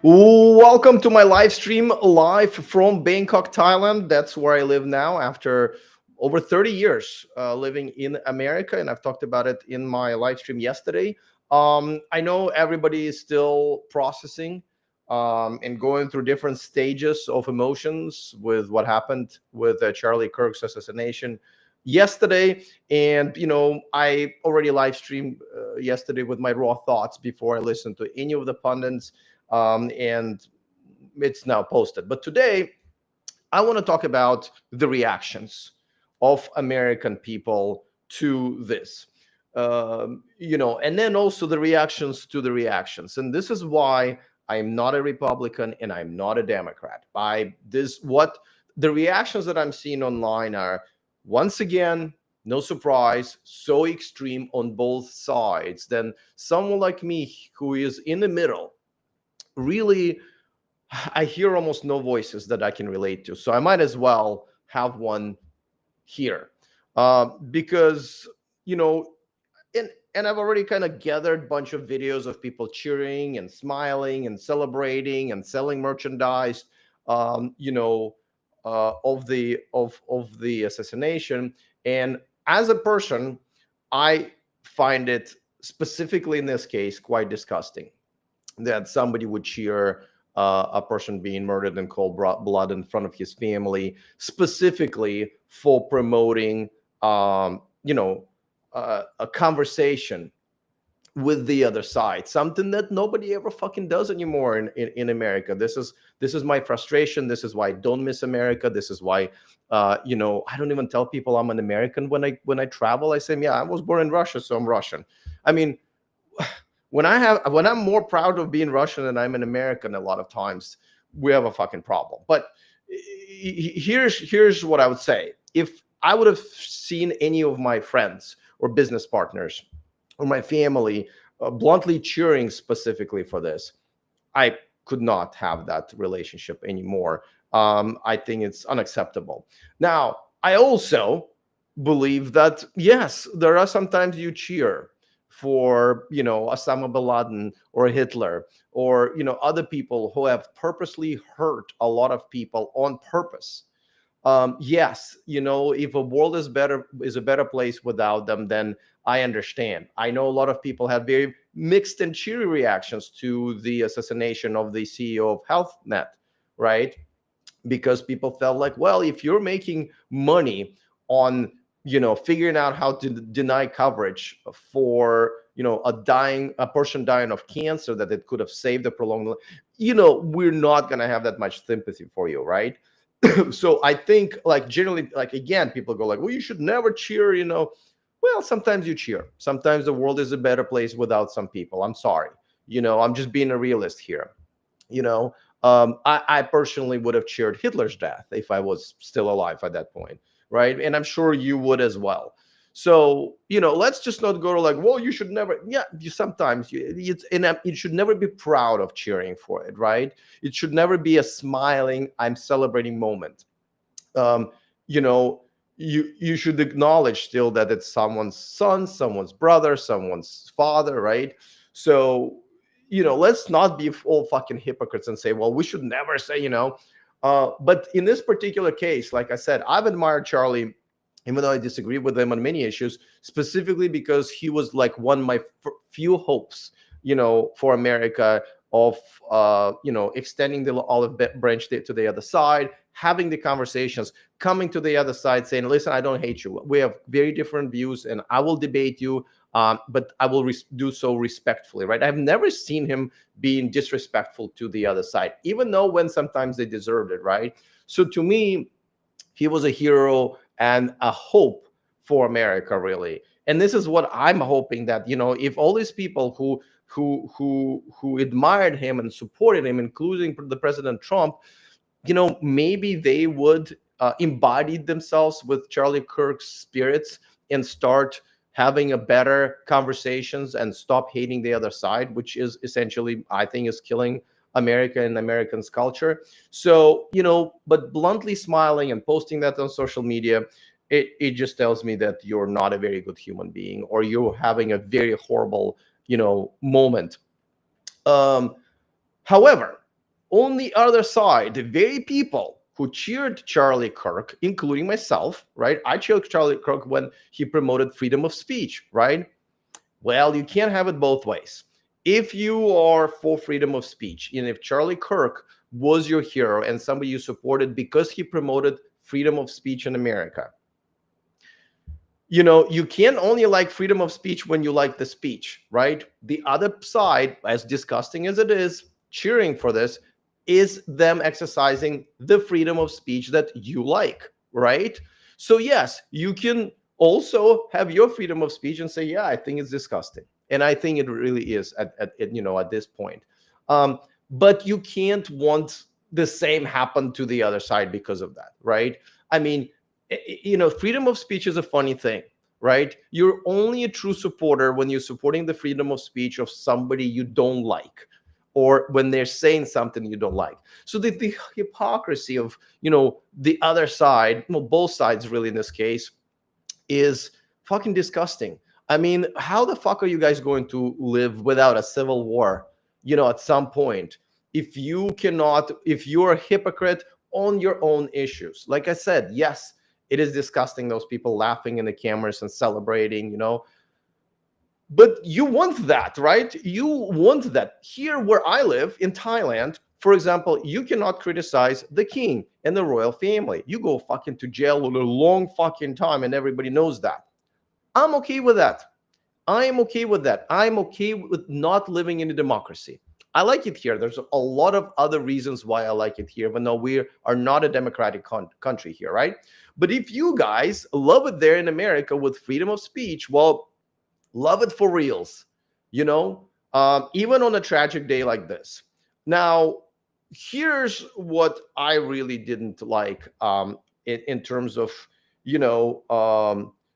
Welcome to my live stream live from Bangkok, Thailand. That's where I live now after over 30 years living in America. And I've talked about it in my live stream yesterday. I know everybody is still processing and going through different stages of emotions with what happened with Charlie Kirk's assassination yesterday. And, I already live streamed yesterday with my raw thoughts before I listened to any of the pundits, and it's now posted. But today, I want to talk about the reactions of American people to this, and then also the reactions to the reactions. And this is why I'm not a Republican and I'm not a Democrat. By this, what the reactions that I'm seeing online are, once again, no surprise, so extreme on both sides. Then someone like me who is in the middle really, I hear almost no voices that I can relate to. So I might as well have one here, because you know, and I've already kind of gathered a bunch of videos of people cheering and smiling and celebrating and selling merchandise, um, you know, of the assassination. And as a person, I find it, specifically in this case, quite disgusting that somebody would cheer a person being murdered in cold blood in front of his family, specifically for promoting, a conversation with the other side, something that nobody ever fucking does anymore in America. This is my frustration. This is why I don't miss America. This is why, I don't even tell people I'm an American when I travel. I say, yeah, I was born in Russia, so I'm Russian. I mean, when I'm more proud of being Russian than I'm an American, a lot of times we have a fucking problem. But here's what I would say. If I would have seen any of my friends or business partners or my family bluntly cheering specifically for this, I could not have that relationship anymore. I think it's unacceptable. Now, I also believe that yes, there are sometimes you cheer for, Osama bin Laden or Hitler or other people who have purposely hurt a lot of people on purpose. Yes, if a world is a better place without them, then I understand. I know a lot of people had very mixed and cheery reactions to the assassination of the CEO of HealthNet, right? Because people felt like, well, if you're making money on figuring out how to deny coverage for a person dying of cancer that it could have saved a prolonged, we're not going to have that much sympathy for you, right? So I think, like, generally, like, again, people go like, well, you should never cheer, well, sometimes you cheer. Sometimes the world is a better place without some people. I'm sorry. I'm just being a realist here. you know I personally would have cheered Hitler's death if I was still alive at that point, right? And I'm sure you would as well. So let's just not go to like, well, you should never. Yeah, sometimes you should never be proud of cheering for it, right? It should never be a smiling, I'm celebrating moment. um, you know, you should acknowledge still that it's someone's son, someone's brother, someone's father, right? So, let's not be all fucking hypocrites and say, well, we should never say, but in this particular case, like I said, I've admired Charlie, even though I disagree with him on many issues, specifically because he was like one of my few hopes, for America, of extending the olive branch to the other side, having the conversations, coming to the other side, saying, listen, I don't hate you. We have very different views and I will debate you, but I will do so respectfully, right? I've never seen him being disrespectful to the other side, even though when sometimes they deserved it, right? So to me, he was a hero and a hope for America, really. And this is what I'm hoping, that if all these people who admired him and supported him, including the President Trump, maybe they would embody themselves with Charlie Kirk's spirits and start having a better conversations and stop hating the other side, which is essentially, I think, is killing America and Americans' culture. So, but bluntly smiling and posting that on social media, it just tells me that you're not a very good human being, or you're having a very horrible, moment. Um, However, On the other side, the very people who cheered Charlie Kirk, including myself, right? I cheered Charlie Kirk when he promoted freedom of speech, right? Well, you can't have it both ways. If you are for freedom of speech, and if Charlie Kirk was your hero and somebody you supported because he promoted freedom of speech in America, you can't only like freedom of speech when you like the speech, right? The other side, as disgusting as it is, cheering for this, is them exercising the freedom of speech that you like, right? So yes, you can also have your freedom of speech and say, yeah, I think it's disgusting, and I think it really is at this point. um, but you can't want the same happen to the other side because of that, right? I mean, freedom of speech is a funny thing, right? You're only a true supporter when you're supporting the freedom of speech of somebody you don't like, or when they're saying something you don't like. So the hypocrisy of, the other side, well, both sides really in this case, is fucking disgusting. I mean, how the fuck are you guys going to live without a civil war, at some point, if you're a hypocrite on your own issues? Like I said, yes, it is disgusting, those people laughing in the cameras and celebrating, but you want that, right? You want that. Here where I live in Thailand, for example, you cannot criticize the king and the royal family. You go fucking to jail with a long fucking time, and everybody knows that. I'm okay with that. I am okay with that. I'm okay with not living in a democracy. I like it here. There's a lot of other reasons why I like it here, even though we are not a democratic country here, right? But if you guys love it there in America with freedom of speech, well, love it for reals, even on a tragic day like this. Now, here's what I really didn't like, in terms of,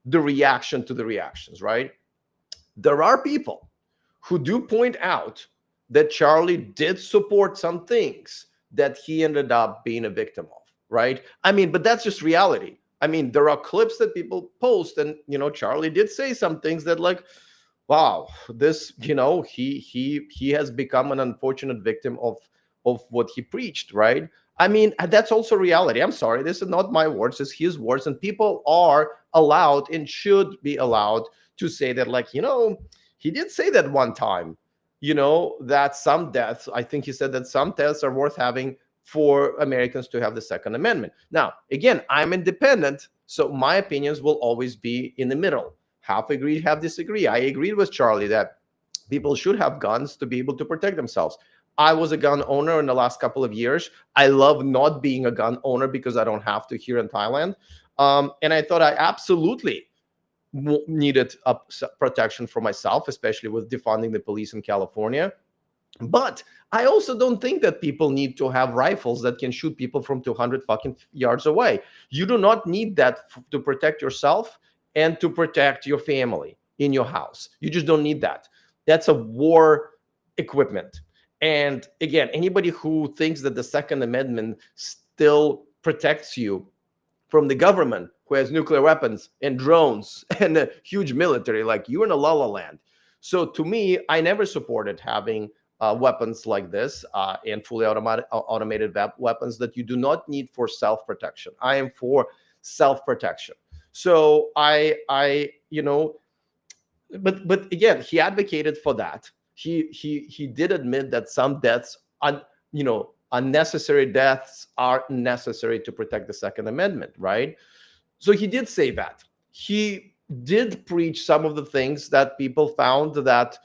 the reaction to the reactions, right? There are people who do point out that Charlie did support some things that he ended up being a victim of, right? I mean, but that's just reality. I mean, there are clips that people post, and Charlie did say some things that, like, wow, this, he has become an unfortunate victim of what he preached, right? I mean, that's also reality. I'm sorry, this is not my words, it's his words, and people are allowed and should be allowed to say that, like, he did say that one time, that some deaths, I think he said that some deaths are worth having for Americans to have the Second Amendment. Now, again, I'm independent, so my opinions will always be in the middle. Half agree, half disagree. I agreed with Charlie that people should have guns to be able to protect themselves. I was a gun owner in the last couple of years. I love not being a gun owner because I don't have to here in Thailand. And I thought I absolutely needed a protection for myself, especially with defunding the police in California. But I also don't think that people need to have rifles that can shoot people from 200 fucking yards away. You do not need that to protect yourself and to protect your family in your house. You just don't need that. That's a war equipment. And again, anybody who thinks that the Second Amendment still protects you from the government, who has nuclear weapons and drones and a huge military, like, you're in a la la land. So to me, I never supported having weapons like this, and fully automated weapons that you do not need for self-protection. I am for self-protection. So but again, he advocated for that. He did admit that some deaths, unnecessary deaths, are necessary to protect the Second Amendment, right? So he did say that. He did preach some of the things that people found that,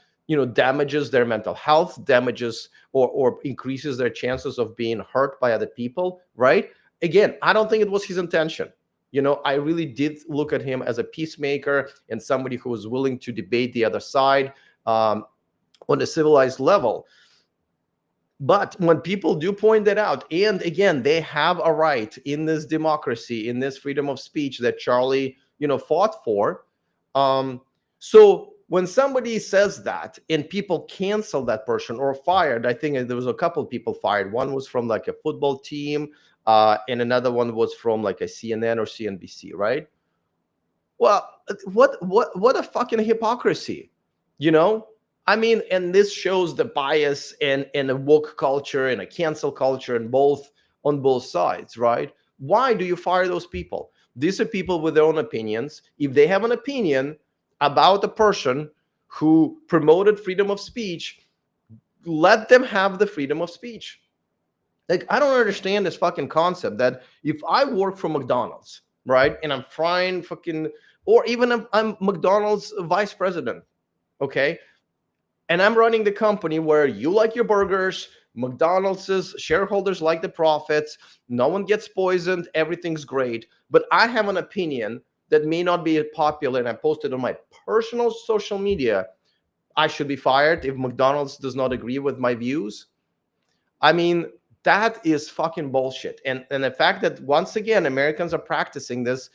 damages their mental health, damages or increases their chances of being hurt by other people, right? Again, I don't think it was his intention. I really did look at him as a peacemaker and somebody who was willing to debate the other side, on a civilized level. But when people do point that out, and again, they have a right in this democracy, in this freedom of speech that Charlie, fought for. So when somebody says that and people cancel that person or fired, I think there was a couple of people fired. One was from like a football team, and another one was from like a CNN or CNBC, right? Well, what a fucking hypocrisy, you know? I mean, and this shows the bias and a woke culture and a cancel culture and both on both sides, right? Why do you fire those people? These are people with their own opinions. If they have an opinion about a person who promoted freedom of speech, let them have the freedom of speech. Like, I don't understand this fucking concept that if I work for McDonald's, right, and I'm frying fucking, or even I'm McDonald's vice president, okay, and I'm running the company where you like your burgers, McDonald's shareholders like the profits, no one gets poisoned, everything's great. But I have an opinion that may not be popular, and I posted on my personal social media. I should be fired if McDonald's does not agree with my views. I mean, that is fucking bullshit. And the fact that once again Americans are practicing this,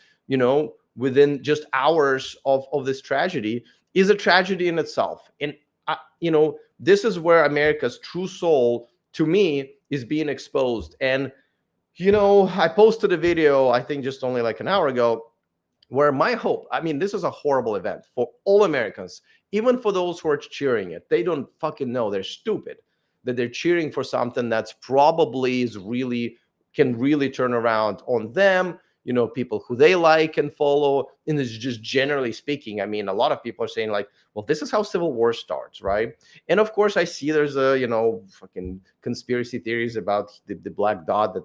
within just hours of this tragedy is a tragedy in itself. And this is where America's true soul, to me, is being exposed. And I posted a video, I think just only like an hour ago, where my hope, I mean, this is a horrible event for all Americans, even for those who are cheering it. They don't fucking know, they're stupid, that they're cheering for something that's probably is really, can really turn around on them, people who they like and follow. And it's just generally speaking, I mean, a lot of people are saying like, well, this is how civil war starts, right? And of course I see there's a, fucking conspiracy theories about the black dot, that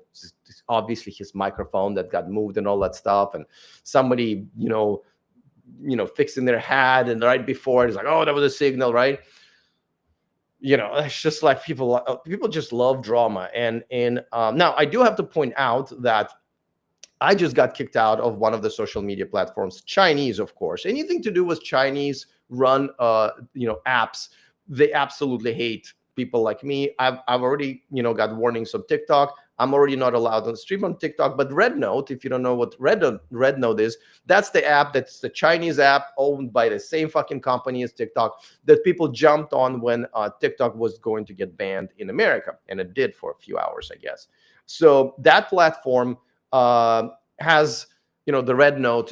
obviously his microphone that got moved and all that stuff, and somebody, fixing their hat, and right before it's like, oh, that was a signal, right? It's just like people just love drama. And now I do have to point out that I just got kicked out of one of the social media platforms, Chinese, of course. Anything to do with Chinese run, apps, they absolutely hate people like me. I've already, got warnings on TikTok. I'm already not allowed on stream on TikTok. But Red Note, if you don't know what Red Note is, that's the app, that's the Chinese app owned by the same fucking company as TikTok, that people jumped on when TikTok was going to get banned in America, and it did for a few hours, I guess. So that platform has, the Red Note.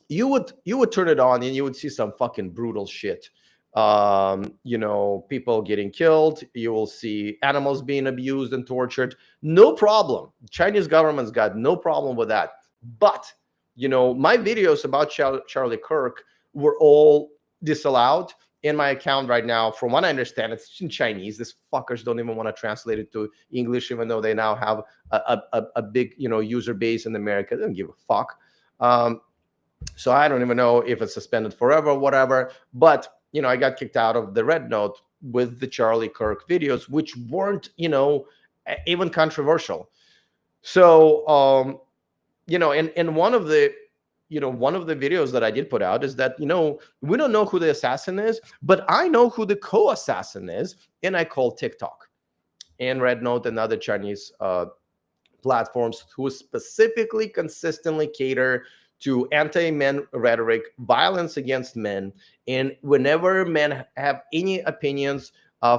You would turn it on and you would see some fucking brutal shit. People getting killed. You will see animals being abused and tortured. No problem. Chinese government's got no problem with that. But my videos about Charlie Kirk were all disallowed in my account right now. From what I understand, it's in Chinese. These fuckers don't even want to translate it to English, even though they now have a big user base in America. They don't give a fuck. So I don't even know if it's suspended forever or whatever. But I got kicked out of the Red Note with the Charlie Kirk videos, which weren't even controversial. So and one of the videos that I did put out is that we don't know who the assassin is, but I know who the co-assassin is, and I call TikTok and Red Note and other Chinese platforms who specifically consistently cater to anti-men rhetoric, violence against men, and whenever men have any opinions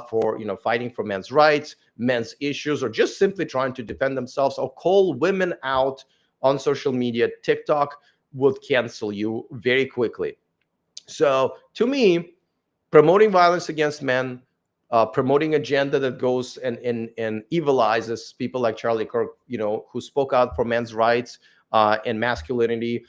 for fighting for men's rights, men's issues, or just simply trying to defend themselves or call women out on social media, TikTok would cancel you very quickly. So to me, promoting violence against men, promoting agenda that goes and evilizes people like Charlie Kirk, who spoke out for men's rights and masculinity,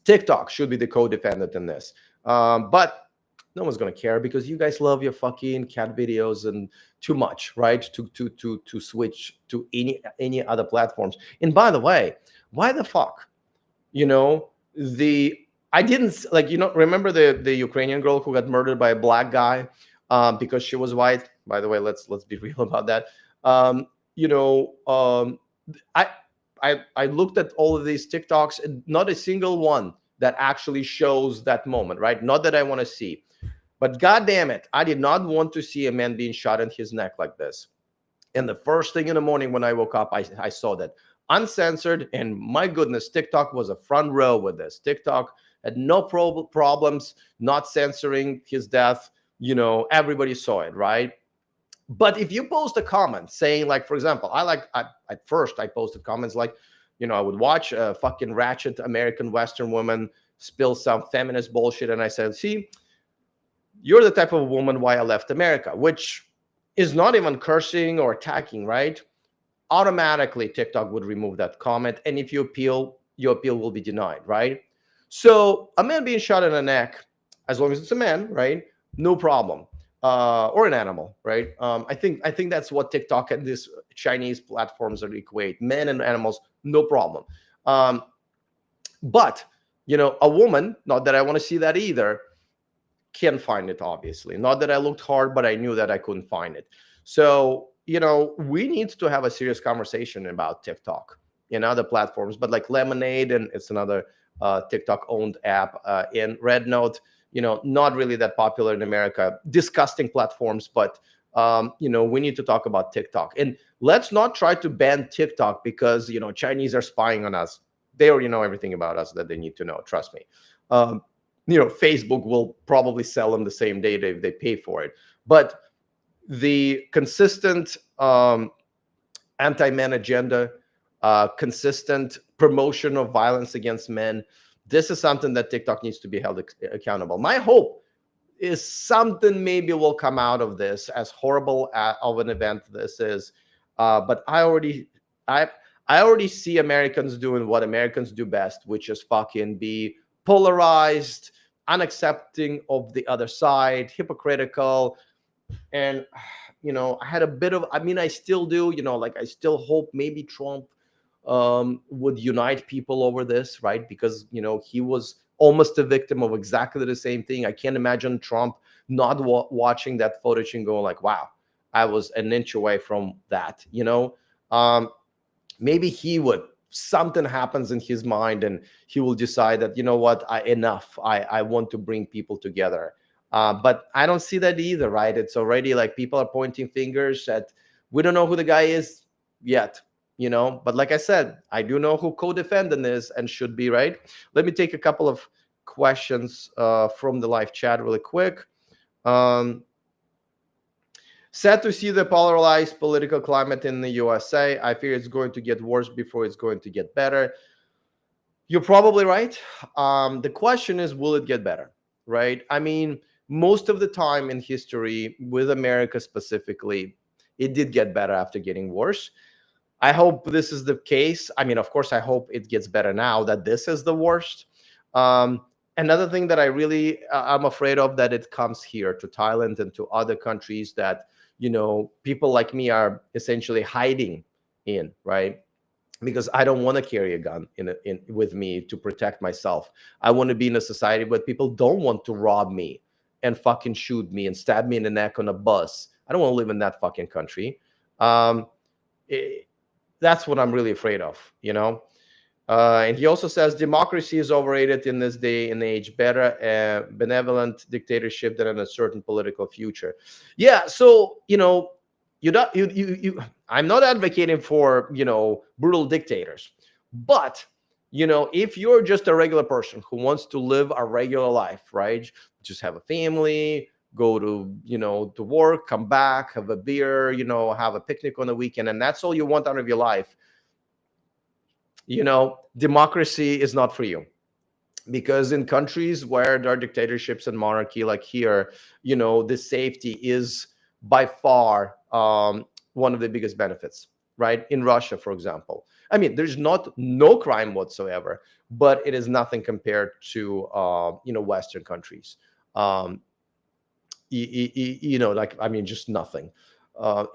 TikTok should be the co-defendant in this. But no one's gonna care because you guys love your fucking cat videos and too much, right? To switch to any other platforms. And by the way, why the fuck? The I didn't like, remember the Ukrainian girl who got murdered by a black guy because she was white. By the way, let's be real about that. Um, you know, um, I I looked at all of these TikToks, and not a single one that actually shows that moment, right? Not that I want to see, but god damn it, I did not want to see a man being shot in his neck like this. And the first thing in the morning when I woke up, I saw that uncensored. And my goodness, TikTok was a front row with this. TikTok had no problems not censoring his death. Everybody saw it, right? But if you post a comment saying, like, for example, at first I posted comments like, I would watch a fucking ratchet American Western woman spill some feminist bullshit. And I said, see, you're the type of woman why I left America, which is not even cursing or attacking, right? Automatically TikTok would remove that comment. And if you appeal, your appeal will be denied, right? So a man being shot in the neck, as long as it's a man, right? No problem. Or an animal, right? I think that's what TikTok and these Chinese platforms are equate. Men and animals, no problem. Um, but a woman, not that I want to see that either, can't find it, obviously. Not that I looked hard, but I knew that I couldn't find it. So, we need to have a serious conversation about TikTok and other platforms, but like Lemonade, and it's another TikTok owned app, in Red Note, not really that popular in America, disgusting platforms, but we need to talk about TikTok. And let's not try to ban TikTok because, Chinese are spying on us. They already know everything about us that they need to know. Trust me. Facebook will probably sell them the same day if they pay for it. But the consistent anti-men agenda, consistent promotion of violence against men, this is something that TikTok needs to be held accountable. My hope is something maybe will come out of this, as horrible of an event this is. But I I already see Americans doing what Americans do best, which is fucking be polarized, unaccepting of the other side, hypocritical. And I had a bit of, I mean, I still do, like I still hope maybe Trump would unite people over this, right? Because he was almost a victim of exactly the same thing. I can't imagine Trump not watching that footage and going like, wow, I was an inch away from that. Maybe he would, something happens in his mind and he will decide that, what, I want to bring people together. But I don't see that either, right? It's already like people are pointing fingers at, we don't know who the guy is yet, but like I said, I do know who co-defendant is and should be, right? Let me take a couple of questions from the live chat really quick. Sad to see the polarized political climate in the USA. I fear it's going to get worse before it's going to get better. You're probably right. The question is, will it get better? Right? I mean, most of the time in history, with America specifically, it did get better after getting worse. I hope this is the case. I mean, of course, I hope it gets better now that this is the worst. Another thing that I really, I'm afraid of, that it comes here to Thailand and to other countries that, people like me are essentially hiding in, right? Because I don't want to carry a gun in with me to protect myself. I want to be in a society where people don't want to rob me and fucking shoot me and stab me in the neck on a bus. I don't want to live in that fucking country. Um, it, that's what I'm really afraid of. And he also says democracy is overrated in this day and age. Better a benevolent dictatorship than an uncertain political future. Yeah, so you don't you. I'm not advocating for brutal dictators, but if you're just a regular person who wants to live a regular life, right? Just have a family, go to work, come back, have a beer, have a picnic on the weekend, and that's all you want out of your life. Democracy is not for you, because in countries where there are dictatorships and monarchy like here, the safety is by far one of the biggest benefits, right? In Russia, for example, I mean, there's not no crime whatsoever, but it is nothing compared to Western countries. um like, I mean, just nothing.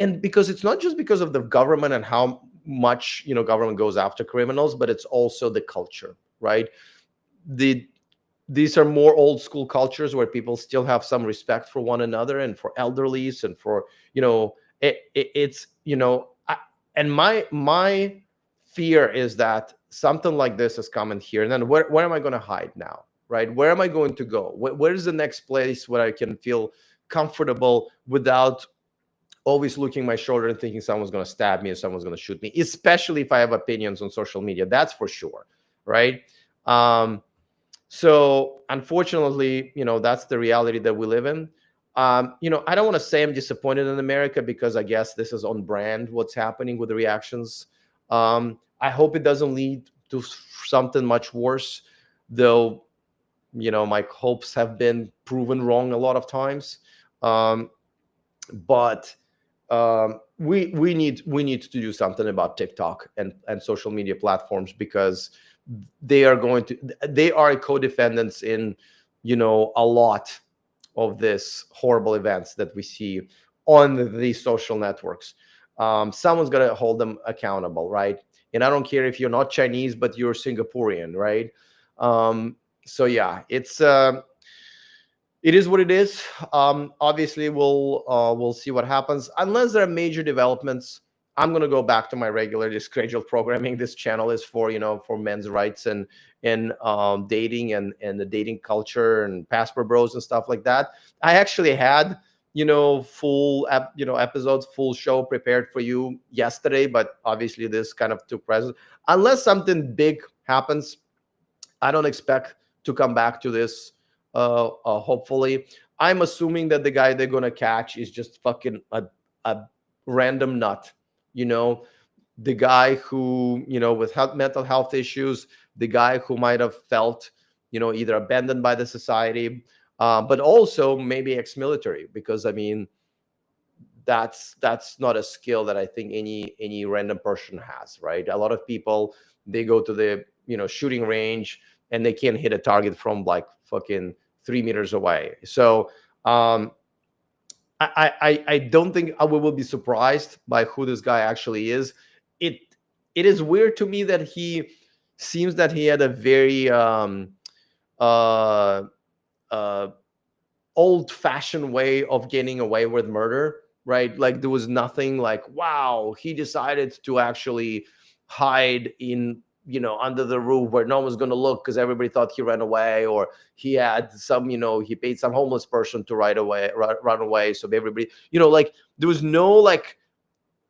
And because it's not just because of the government and how much government goes after criminals, but it's also the culture, right? the these are more old school cultures where people still have some respect for one another and for elderlies and for it's and my fear is that something like this is coming here, and then where am I going to hide now, right? Where am I going to go? Where's the next place where I can feel comfortable without always looking my shoulder and thinking someone's going to stab me or someone's going to shoot me, especially if I have opinions on social media? That's for sure, right? So unfortunately, that's the reality that we live in. I don't want to say I'm disappointed in America, because I guess this is on brand what's happening with the reactions. I hope it doesn't lead to something much worse, though. My hopes have been proven wrong a lot of times. um, but we need to do something about TikTok and social media platforms, because they are co-defendants in a lot of this horrible events that we see on these social networks. Someone's got to hold them accountable, right? And I don't care if you're not Chinese, but you're Singaporean, right? um, so yeah, it is what it is. Obviously, we'll see what happens. Unless there are major developments, I'm gonna go back to my regularly scheduled programming. This channel is for for men's rights and dating and the dating culture and passport bros and stuff like that. I actually had episodes, full show prepared for you yesterday, but obviously this kind of took precedence. Unless something big happens, I don't expect to come back to this. Hopefully, I'm assuming that the guy they're gonna catch is just fucking a random nut. You know, the guy who with mental health issues, the guy who might have felt either abandoned by the society, but also maybe ex-military, because I mean that's not a skill that I think any random person has, right? A lot of people, they go to the shooting range and they can't hit a target from like fucking 3 meters away. So um, I don't think I will be surprised by who this guy actually is. It it is weird to me that he seems that he had a very uh, uh, old fashioned way of getting away with murder, right? Like there was nothing like, wow, he decided to actually hide in, under the roof where no one's going to look because everybody thought he ran away, or he had some, he paid some homeless person to run away. So everybody, like there was no like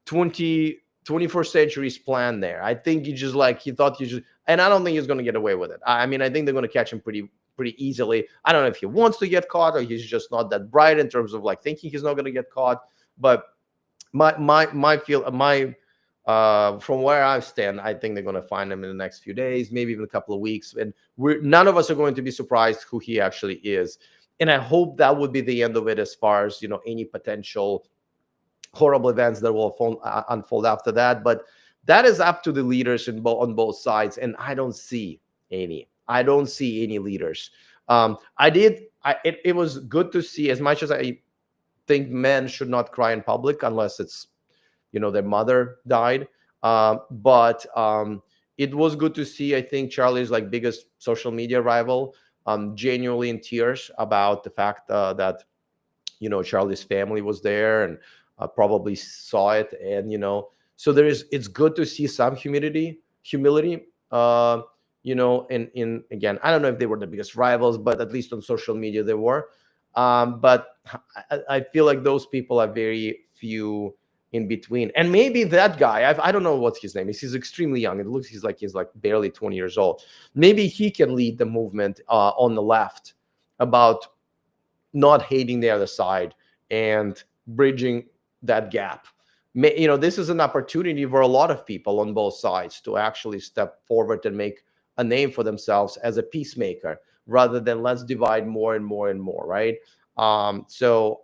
21st century's plan there. I think he just like he thought you just, and I don't think he's going to get away with it. I mean, I think they're going to catch him pretty easily. I don't know if he wants to get caught or he's just not that bright in terms of like thinking he's not going to get caught. But my feel my from where I stand, I think they're going to find him in the next few days, maybe even a couple of weeks, and we're none of us are going to be surprised who he actually is. And I hope that would be the end of it as far as any potential horrible events that will unfold after that. But that is up to the leaders on both sides, and I don't see any. I don't see any leaders. It was good to see. As much as I think men should not cry in public unless it's their mother died, but it was good to see. I think Charlie's like biggest social media rival genuinely in tears about the fact that Charlie's family was there and probably saw it, and so it's good to see some humility. In again, I don't know if they were the biggest rivals, but at least on social media they were. But I feel like those people are very few in between, and maybe that guy, I don't know what's his name is. He's extremely young. It looks he's like barely 20 years old. Maybe he can lead the movement on the left about not hating the other side and bridging that gap. This is an opportunity for a lot of people on both sides to actually step forward and make a name for themselves as a peacemaker, rather than let's divide more and more and more, right? So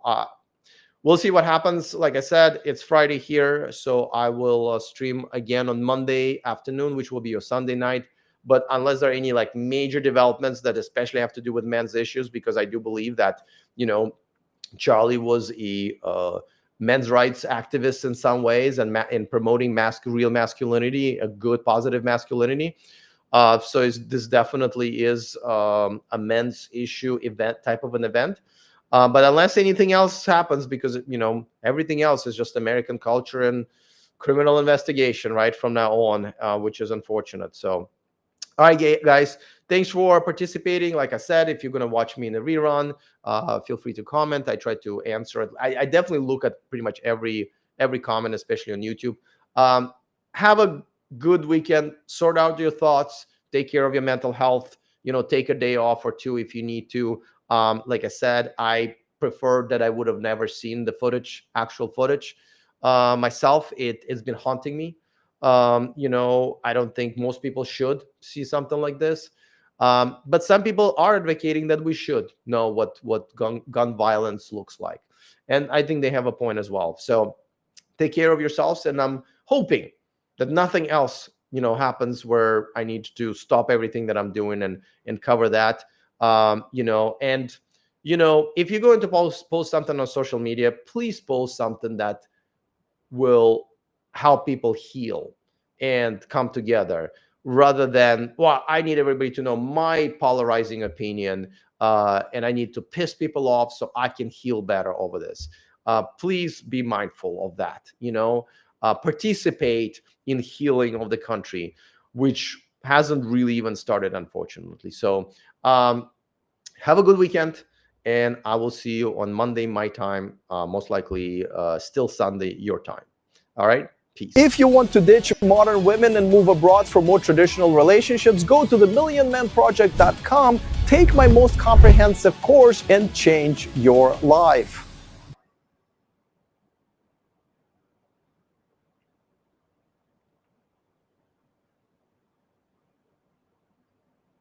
we'll see what happens. Like I said, it's Friday here, so I will stream again on Monday afternoon, which will be your Sunday night. But unless there are any like major developments that especially have to do with men's issues, because I do believe that you know Charlie was a men's rights activist in some ways, and in promoting real masculinity, a good positive masculinity. So this definitely is a men's issue event type of an event. But unless anything else happens, because everything else is just American culture and criminal investigation right from now on, which is unfortunate. So all right, guys, thanks for participating. Like I said, if you're going to watch me in the rerun, feel free to comment. I try to answer it. I definitely look at pretty much every comment, especially on YouTube. Um, have a good weekend. Sort out your thoughts. Take care of your mental health. Take a day off or two if you need to. Like I said, I prefer that I would have never seen the actual footage myself. It's been haunting me. I don't think most people should see something like this. But some people are advocating that we should know what gun violence looks like, and I think they have a point as well. So take care of yourselves, and I'm hoping that nothing else happens where I need to stop everything that I'm doing and cover that. And if you're going to post something on social media, please post something that will help people heal and come together, rather than, well, I need everybody to know my polarizing opinion, and I need to piss people off so I can heal better over this. Please be mindful of that. Participate in healing of the country, which hasn't really even started, unfortunately. So have a good weekend, and I will see you on Monday my time, most likely still Sunday your time. All right, peace. If you want to ditch modern women and move abroad for more traditional relationships, go to themillionmanproject.com, take my most comprehensive course, and change your life.